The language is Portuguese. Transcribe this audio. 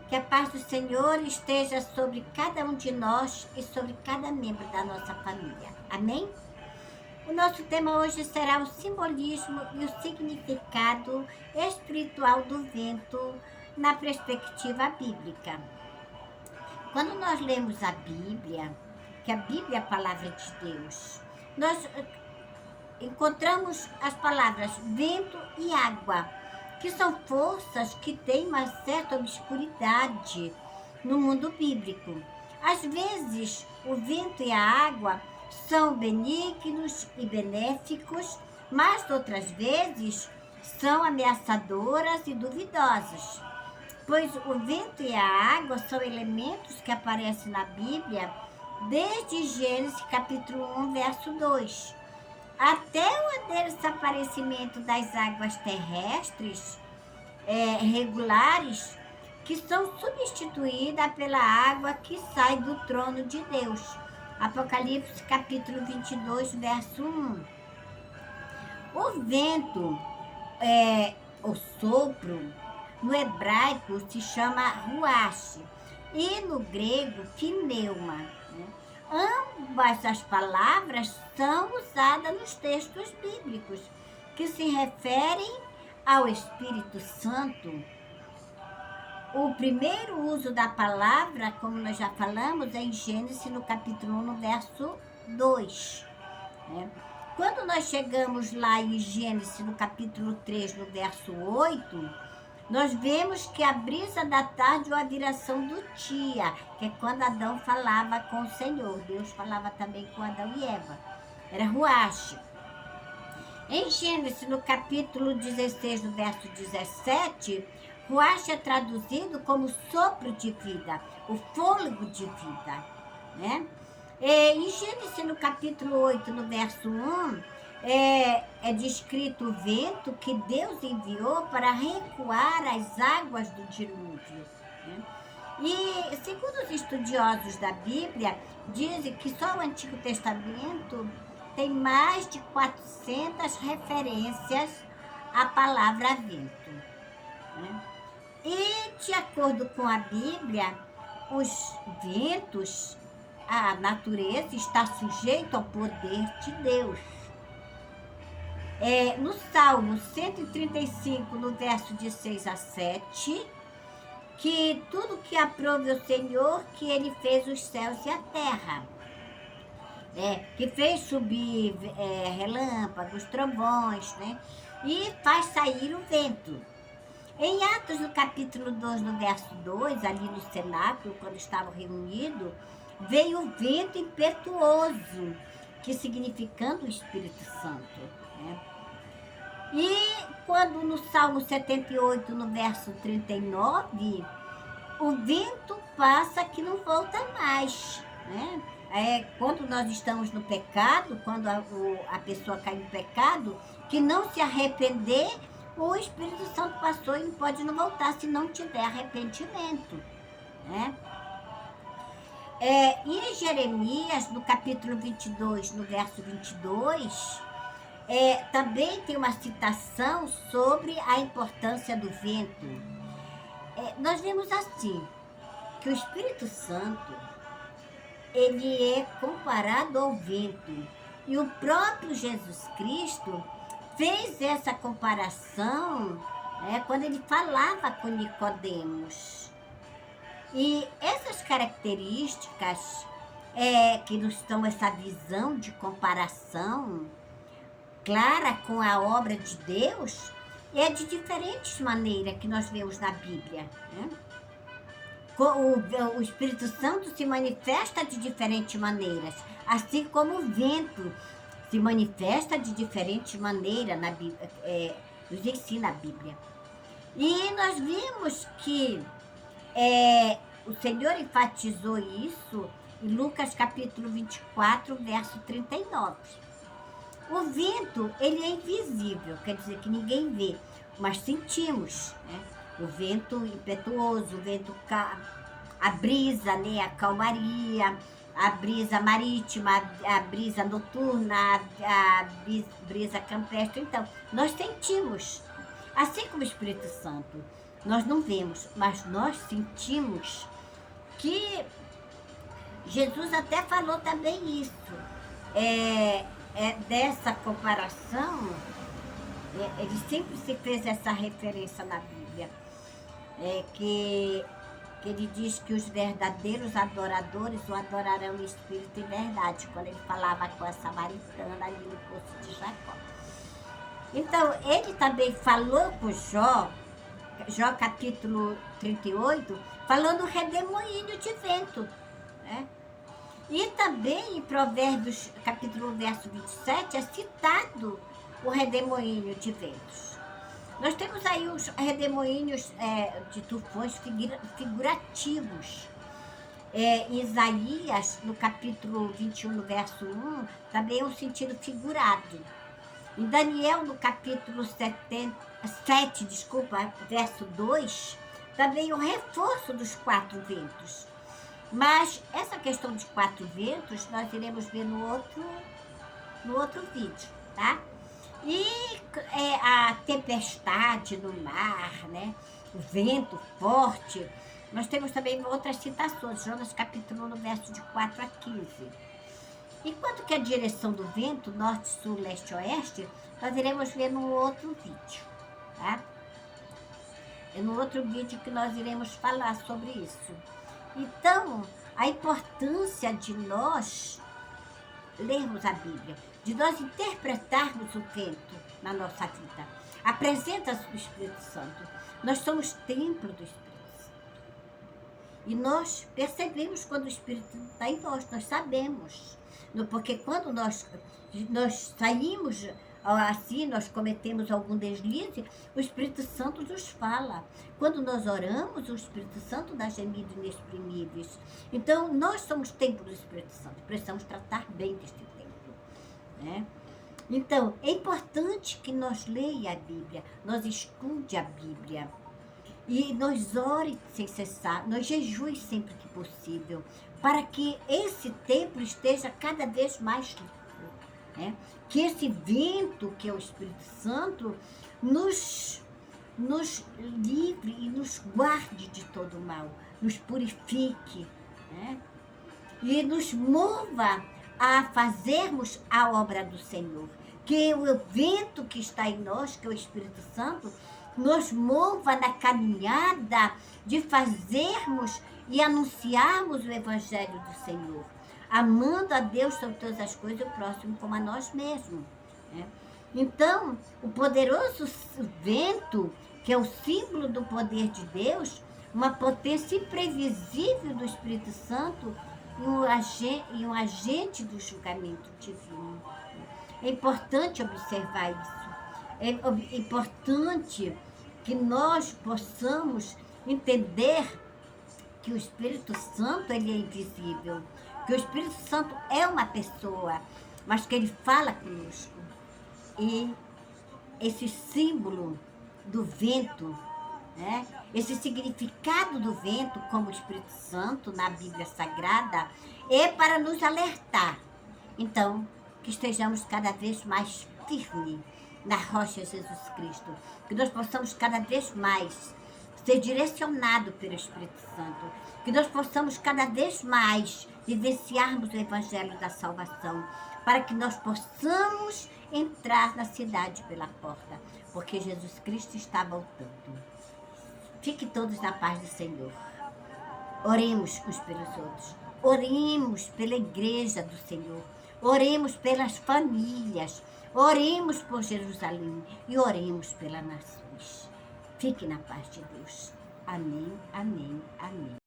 Que a paz do Senhor esteja sobre cada um de nós e sobre cada membro da nossa família. Amém? O nosso tema hoje será o simbolismo e o significado espiritual do vento na perspectiva bíblica. Quando nós lemos a Bíblia, que a Bíblia é a palavra de Deus, nós encontramos as palavras vento e água, que são forças que têm uma certa obscuridade no mundo bíblico. Às vezes, o vento e a água são benignos e benéficos, mas outras vezes são ameaçadoras e duvidosas, pois o vento e a água são elementos que aparecem na Bíblia desde Gênesis capítulo 1, verso 2. Até o desaparecimento das águas terrestres regulares, que são substituídas pela água que sai do trono de Deus. Apocalipse capítulo 22, verso 1. O vento, o sopro, no hebraico se chama ruach e no grego pneuma, né? Ambas as palavras são usadas nos textos bíblicos que se referem ao Espírito Santo. O primeiro uso da palavra, como nós já falamos, é em Gênesis, no capítulo 1, no verso 2. Né? Quando nós chegamos lá em Gênesis, no capítulo 3, no verso 8, nós vemos que a brisa da tarde ou a viração do dia, que é quando Adão falava com o Senhor. Deus falava também com Adão e Eva. Era ruach. Em Gênesis, no capítulo 16, no verso 17, ruach é traduzido como sopro de vida, o fôlego de vida, né? Em Gênesis, no capítulo 8, no verso 1, é descrito o vento que Deus enviou para recuar as águas do dilúvio, né? E, segundo os estudiosos da Bíblia, dizem que só o Antigo Testamento tem mais de 400 referências à palavra vento, né? E, de acordo com a Bíblia, os ventos, a natureza está sujeita ao poder de Deus. No Salmo 135, no verso de 6 a 7, que tudo que aprove o Senhor, que Ele fez os céus e a terra. Que fez subir relâmpagos, trovões, né? E faz sair o vento. Em Atos, no capítulo 2, no verso 2, ali no cenáculo, quando estavam reunidos, veio o vento impetuoso, que significando o Espírito Santo, né? E quando no Salmo 78, no verso 39, o vento passa que não volta mais, né? Quando nós estamos no pecado, quando a pessoa cai no pecado, que não se arrepender, o Espírito Santo passou e pode não voltar se não tiver arrependimento, né? E em Jeremias, no capítulo 22, no verso 22, também tem uma citação sobre a importância do vento. Nós vemos assim, que o Espírito Santo, ele é comparado ao vento. E o próprio Jesus Cristo fez essa comparação quando ele falava com Nicodemos. E essas características que nos dão essa visão de comparação clara com a obra de Deus, é de diferentes maneiras que nós vemos na Bíblia, né? O Espírito Santo se manifesta de diferentes maneiras, assim como o vento se manifesta de diferentes maneiras na Bíblia, nos ensina a Bíblia. E nós vimos que o Senhor enfatizou isso em Lucas capítulo 24, verso 39. O vento, ele é invisível, quer dizer que ninguém vê, mas sentimos, né? O vento impetuoso, o vento, a brisa, né? A calmaria, a brisa marítima, a brisa noturna, a brisa campestre. Então, nós sentimos, assim como o Espírito Santo. Nós não vemos, mas nós sentimos que Jesus até falou também isso. Dessa comparação, ele sempre se fez essa referência na Bíblia, que ele diz que os verdadeiros adoradores o adorarão em espírito e verdade, quando ele falava com a samaritana ali no poço de Jacó. Então, ele também falou com Jó capítulo 38, falando do redemoinho de vento, né? E também em Provérbios capítulo 1, verso 27, é citado o redemoinho de ventos. Nós temos aí os redemoinhos de tufões figurativos. Em Isaías, no capítulo 21, no verso 1, também é um sentido figurado. Em Daniel, no capítulo 7, verso 2, também o reforço dos 4 ventos. Mas essa questão dos 4 ventos nós iremos ver no outro vídeo, tá? E a tempestade no mar, né? O vento forte. Nós temos também outras citações, Jonas capítulo 1, verso de 4 a 15. Enquanto que a direção do vento, norte, sul, leste, oeste, nós iremos ver no outro vídeo, tá? É no outro vídeo que nós iremos falar sobre isso. Então, a importância de nós lermos a Bíblia, de nós interpretarmos o vento na nossa vida, a presença do Espírito Santo. Nós somos templo do Espírito Santo. E nós percebemos quando o Espírito está em nós sabemos. Porque quando nós saímos assim, nós cometemos algum deslize, o Espírito Santo nos fala. Quando nós oramos, o Espírito Santo dá gemidos inexprimíveis. Então, nós somos templo do Espírito Santo, precisamos tratar bem deste templo, né? Então, é importante que nós leia a Bíblia, nós estude a Bíblia, e nós ore sem cessar, nós jejue sempre que possível, para que esse templo esteja cada vez mais limpo, né? Que esse vento, que é o Espírito Santo, nos livre e nos guarde de todo mal, nos purifique, né? E nos mova a fazermos a obra do Senhor. Que o vento que está em nós, que é o Espírito Santo, nos mova na caminhada de fazermos e anunciarmos o Evangelho do Senhor, amando a Deus sobre todas as coisas e o próximo como a nós mesmos, né? Então, o poderoso vento, que é o símbolo do poder de Deus, uma potência imprevisível do Espírito Santo e um agente do julgamento divino. É importante observar isso. É importante que nós possamos entender que o Espírito Santo, ele é invisível, que o Espírito Santo é uma pessoa, mas que ele fala conosco. E esse símbolo do vento, né? Esse significado do vento como Espírito Santo na Bíblia Sagrada é para nos alertar. Então, que estejamos cada vez mais firmes na rocha Jesus Cristo, que nós possamos cada vez mais ser direcionados pelo Espírito Santo, que nós possamos cada vez mais vivenciarmos o Evangelho da Salvação, para que nós possamos entrar na cidade pela porta, porque Jesus Cristo está voltando. Fiquem todos na paz do Senhor. Oremos uns pelos outros. Oremos pela igreja do Senhor. Oremos pelas famílias. Oremos por Jerusalém e oremos pelas nações. Fique na paz de Deus. Amém, amém, amém.